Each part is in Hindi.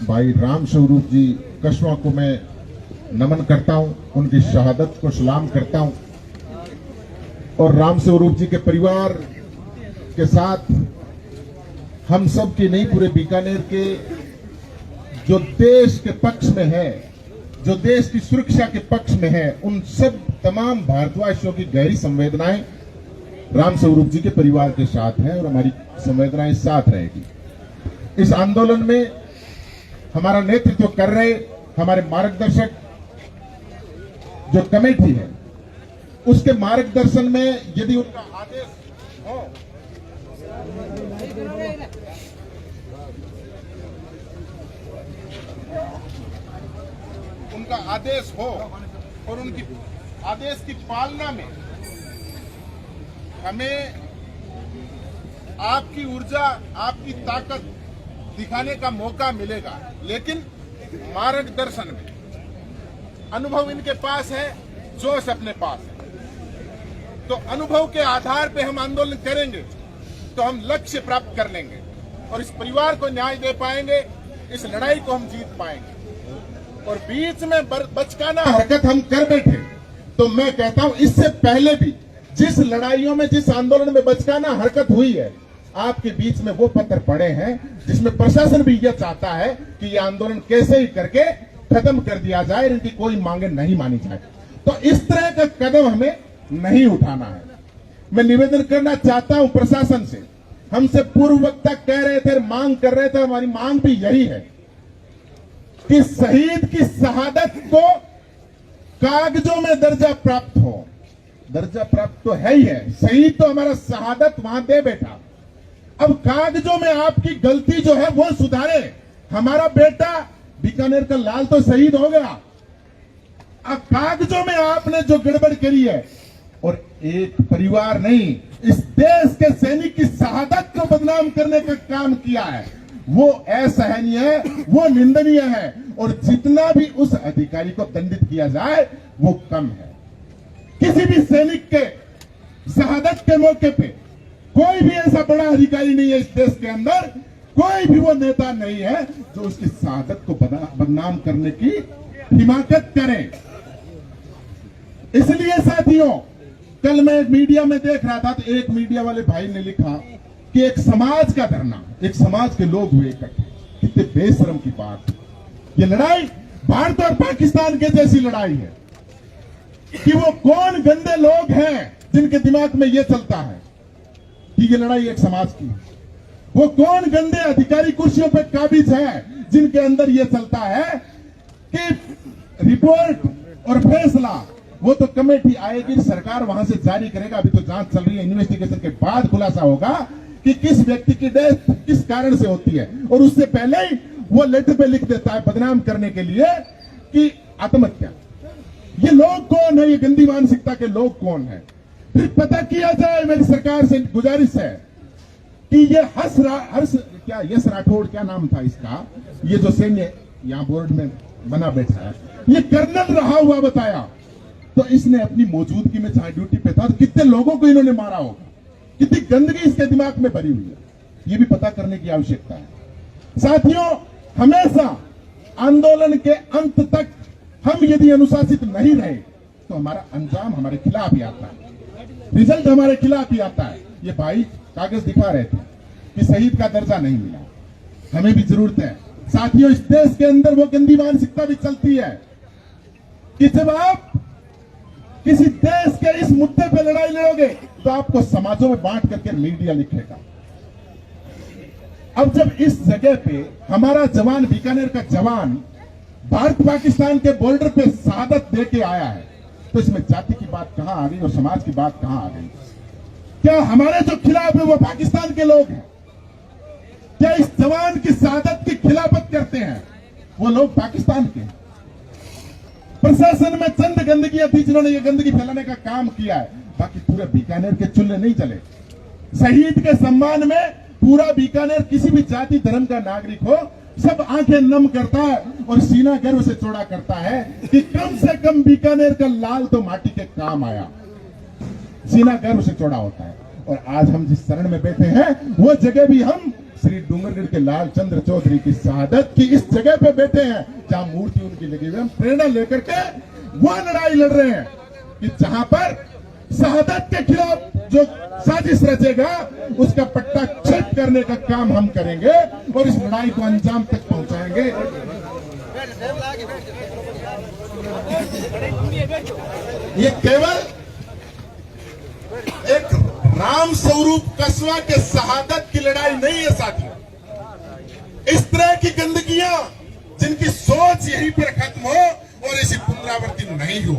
भाई राम स्वरूप जी कशवा को मैं नमन करता हूं, उनकी शहादत को सलाम करता हूं और राम स्वरूप जी के परिवार के साथ हम सब की नहीं, पूरे बीकानेर के जो देश के पक्ष में है, जो देश की सुरक्षा के पक्ष में है, उन सब तमाम भारतवासियों की गहरी संवेदनाएं राम स्वरूप जी के परिवार के साथ है और हमारी संवेदनाएं साथ रहेगी। इस आंदोलन में हमारा नेतृत्व कर रहे हमारे मार्गदर्शक जो कमेटी है, उसके मार्गदर्शन में यदि उनका आदेश हो, उनका आदेश हो और उनकी आदेश की पालना में हमें आपकी ऊर्जा, आपकी ताकत दिखाने का मौका मिलेगा, लेकिन मार्गदर्शन में अनुभव इनके पास है, जोश अपने पास है। तो अनुभव के आधार पे हम आंदोलन करेंगे तो हम लक्ष्य प्राप्त कर लेंगे और इस परिवार को न्याय दे पाएंगे, इस लड़ाई को हम जीत पाएंगे। और बीच में बचकाना हरकत हम कर बैठे तो मैं कहता हूं इससे पहले भी जिस लड़ाइयों में, जिस आंदोलन में बचकाना हरकत हुई है, आपके बीच में वो पत्र पड़े हैं जिसमें प्रशासन भी यह चाहता है कि यह आंदोलन कैसे ही करके खत्म कर दिया जाए, इनकी कोई मांगे नहीं मानी जाए। तो इस तरह का कदम हमें नहीं उठाना है। मैं निवेदन करना चाहता हूं प्रशासन से, हमसे पूर्व वक्ता कह रहे थे, मांग कर रहे थे, हमारी मांग भी यही है कि शहीद की शहादत को कागजों में दर्जा प्राप्त हो। दर्जा प्राप्त तो है ही है, शहीद तो हमारा शहादत वहां दे बैठा, अब कागजों में आपकी गलती जो है वो सुधारे। हमारा बेटा बीकानेर का लाल तो शहीद हो गया, अब कागजों में आपने जो गड़बड़ करी है और एक परिवार नहीं, इस देश के सैनिक की शहादत को बदनाम करने का काम किया है, वो असहनीय है, वो निंदनीय है और जितना भी उस अधिकारी को दंडित किया जाए वो कम है। किसी भी सैनिक के शहादत के मौके पे कोई भी ऐसा बड़ा अधिकारी नहीं है इस देश के अंदर, कोई भी वो नेता नहीं है जो उसकी शहादत को बदनाम करने की हिमाकत करे। इसलिए साथियों, कल मैं मीडिया में देख रहा था तो एक मीडिया वाले भाई ने लिखा कि एक समाज का धरना, एक समाज के लोग हुए इकट्ठे। कितने बेशरम की बात। ये लड़ाई भारत और पाकिस्तान के जैसी लड़ाई है कि वो कौन गंदे लोग हैं जिनके दिमाग में ये चलता है कि ये लड़ाई एक समाज की है। वो कौन गंदे अधिकारी कुर्सियों पर काबिज है जिनके अंदर ये चलता है कि रिपोर्ट और फैसला वो तो कमेटी आएगी, सरकार वहां से जारी करेगा। अभी तो जांच चल रही है, इन्वेस्टिगेशन के बाद खुलासा होगा कि किस व्यक्ति की डेथ किस कारण से होती है और उससे पहले ही वो लेटर पे लिख देता है बदनाम करने के लिए कि आत्महत्या। ये लोग कौन है, ये गंदी मानसिकता के लोग कौन है, फिर पता किया जाए। मेरी सरकार से गुजारिश है कि ये यश राठौड़ क्या नाम था इसका, ये जो सैन्य यहाँ बोर्ड में बना बैठा है, ये कर्नल रहा हुआ बताया, तो इसने अपनी मौजूदगी में जहां ड्यूटी पे था तो कितने लोगों को इन्होंने मारा होगा, कितनी गंदगी इसके दिमाग में भरी हुई है, ये भी पता करने की आवश्यकता है। साथियों, हमेशा आंदोलन के अंत तक हम यदि अनुशासित नहीं रहे तो हमारा अंजाम हमारे खिलाफ ही आता है, रिजल्ट हमारे खिलाफ ही आता है। ये भाई कागज दिखा रहे थे कि शहीद का दर्जा नहीं मिला, हमें भी जरूरत है। साथियों, इस देश के अंदर वो गंदी मानसिकता भी चलती है कि जब आप किसी देश के इस मुद्दे पे लड़ाई लड़ोगे तो आपको समाजों में बांट करके मीडिया लिखेगा। अब जब इस जगह पे हमारा जवान, बीकानेर का जवान भारत पाकिस्तान के बॉर्डर पे शहादत दे के आया है, तो इसमें जाति की बात कहां आ गई और समाज की बात कहां आ गई? क्या हमारे जो खिलाफ है वो पाकिस्तान के लोग हैं? क्या इस जवान की शहादत की खिलाफत करते हैं वो लोग पाकिस्तान के? प्रशासन में चंद गंदगी थी जिन्होंने ये गंदगी फैलाने का काम किया है, बाकी पूरे बीकानेर के चूल्हे नहीं चले। शहीद के सम्मान में पूरा बीकानेर, किसी भी जाति धर्म का नागरिक हो, सब आंखें नम करता है और सीना गर्व से चौड़ा करता है कि कम से कम बीकानेर का लाल तो माटी के काम आया। सीना गर्व से चौड़ा होता है। और आज हम जिस शरण में बैठे हैं वो जगह भी हम श्री डूंगरगढ़ के लाल चंद्र चौधरी की शहादत की इस जगह पे बैठे हैं जहां मूर्ति उनकी लगी हुई है। हम प्रेरणा लेकर के वो लड़ाई लड़ रहे हैं कि जहां पर शहादत के खिलाफ जो साजिश रचेगा उसका पट्टा छेद करने का काम हम करेंगे और इस लड़ाई को अंजाम तक पहुंचाएंगे। ये केवल एक राम स्वरूप कस्बा के शहादत की लड़ाई नहीं है साथियों। इस तरह की गंदगियां जिनकी सोच यहीं पर खत्म हो और ऐसी पुनरावृत्ति नहीं हो,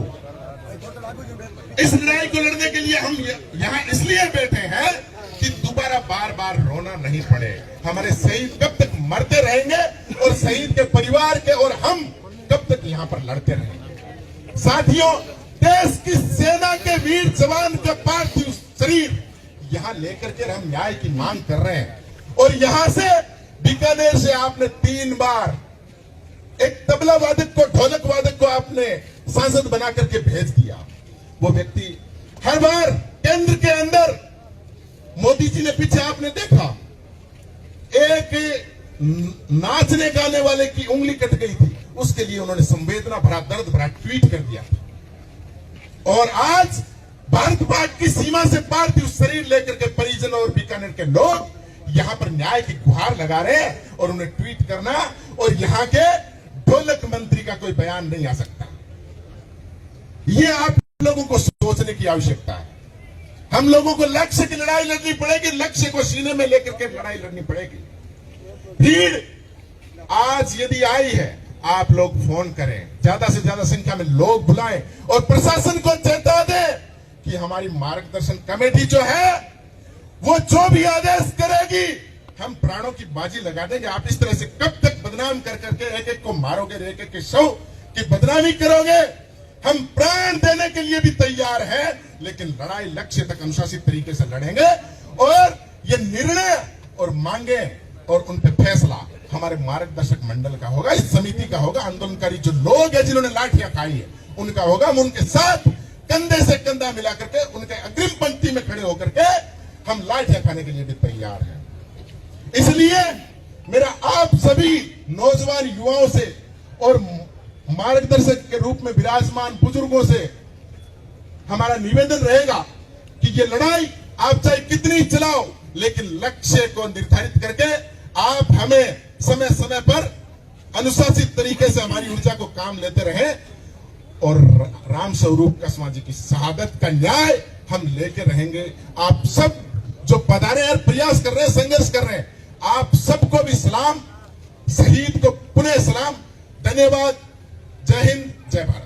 इस लड़ाई को लड़ने के लिए हम यहाँ इसलिए बैठे हैं कि दोबारा बार बार रोना नहीं पड़े। हमारे शहीद कब तक मरते रहेंगे और शहीद के परिवार के और हम कब तक यहाँ पर लड़ते रहेंगे। साथियों, देश की सेना के वीर जवान का पार्थिव शरीर यहाँ लेकर के हम न्याय की मांग कर रहे हैं। और यहाँ से बीकानेर से आपने 3 बार एक तबला वादक को, ढोलक वादक को आपने सांसद बना करके भेज दिया। वो व्यक्ति हर बार केंद्र के अंदर मोदी जी ने पीछे आपने देखा एक नाचने गाने वाले की उंगली कट गई थी, उसके लिए उन्होंने संवेदना भरा, दर्द भरा ट्वीट कर दिया। और आज भारत पाक की सीमा से पार्थिव शरीर लेकर के परिजन और बीकानेर के लोग यहां पर न्याय की गुहार लगा रहे हैं और उन्हें ट्वीट करना और यहां के ढोलक मंत्री का कोई बयान नहीं आ सकता। ये आप लोगों को सोचने की आवश्यकता है। हम लोगों को लक्ष्य की लड़ाई लड़नी पड़ेगी, लक्ष्य को सीने में लेकर के लड़ाई लड़नी पड़ेगी। भीड़ आज यदि आई है, आप लोग फोन करें, ज्यादा से ज्यादा संख्या में लोग बुलाएं और प्रशासन को चेता दें कि हमारी मार्गदर्शन कमेटी जो है वो जो भी आदेश करेगी हम प्राणों की बाजी लगा देंगे। आप इस तरह से कब तक बदनाम कर करके एक एक को मारोगे, एक एक के शव की बदनामी करोगे। हम प्राण देने के लिए भी तैयार हैं, लेकिन लड़ाई लक्ष्य तक अनुशासित तरीके से लड़ेंगे और ये निर्णय और मांगे और उन पे फैसला हमारे मार्गदर्शक मंडल का होगा, इस समिति का होगा। आंदोलनकारी जो लोग हैं जिन्होंने लाठियां खाई है उनका होगा। हम उनके साथ कंधे से कंधा मिला करके उनके अग्रिम पंक्ति में खड़े होकर के हम लाठियां खाने के लिए भी तैयार हैं। इसलिए मेरा आप सभी नौजवान युवाओं से और मार्गदर्शक के रूप में विराजमान बुजुर्गों से हमारा निवेदन रहेगा कि ये लड़ाई आप चाहे कितनी चलाओ, लेकिन लक्ष्य को निर्धारित करके आप हमें समय समय पर अनुशासित तरीके से हमारी ऊर्जा को काम लेते रहे और राम स्वरूप कस्बा जी की शहादत का न्याय हम लेके रहेंगे। आप सब जो पधारे और प्रयास कर रहे हैं, संघर्ष कर रहे हैं, आप सबको भी सलाम, शहीद को पुनः सलाम, धन्यवाद। जय हिंद, जय भारत।